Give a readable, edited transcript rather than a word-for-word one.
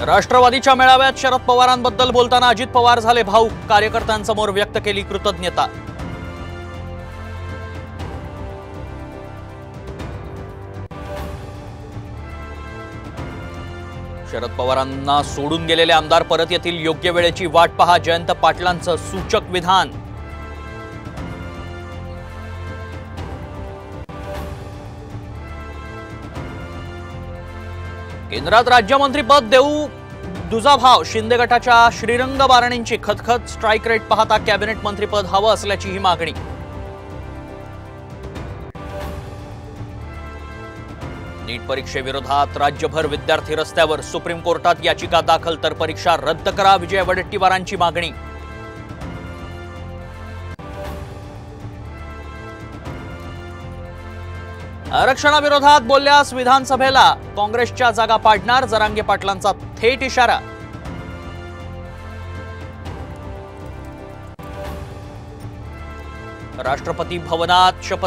राष्ट्रवादीच्या मेळाव्यात शरद पवारांबद्दल बोलताना अजित पवार झाले भाऊक, कार्यकर्त्यांसमोर व्यक्त केली कृतज्ञता। शरद पवारांना सोडून गेलेले आमदार परत येतील, योग्य वेळेची वाट पहा, जयंत पाटलांचं सूचक विधान। केंद्रात राज्यमंत्रीपद देऊ दुजाभाव, शिंदे गटाच्या श्रीरंग बारणेंची खतखत, स्ट्राईक रेट पाहता कॅबिनेट मंत्रीपद हवं असल्याची ही मागणी। नीट परीक्षेविरोधात राज्यभर विद्यार्थी रस्त्यावर, सुप्रीम कोर्टात याचिका दाखल, तर परीक्षा रद्द करा, विजय वडेट्टीवारांची मागणी। आरक्षणाविरोधात बोलल्यास विधानसभेला काँग्रेसच्या जागा पाडणार, जरांगे पाटलांचा थेट इशारा। राष्ट्रपती भवनात शपथ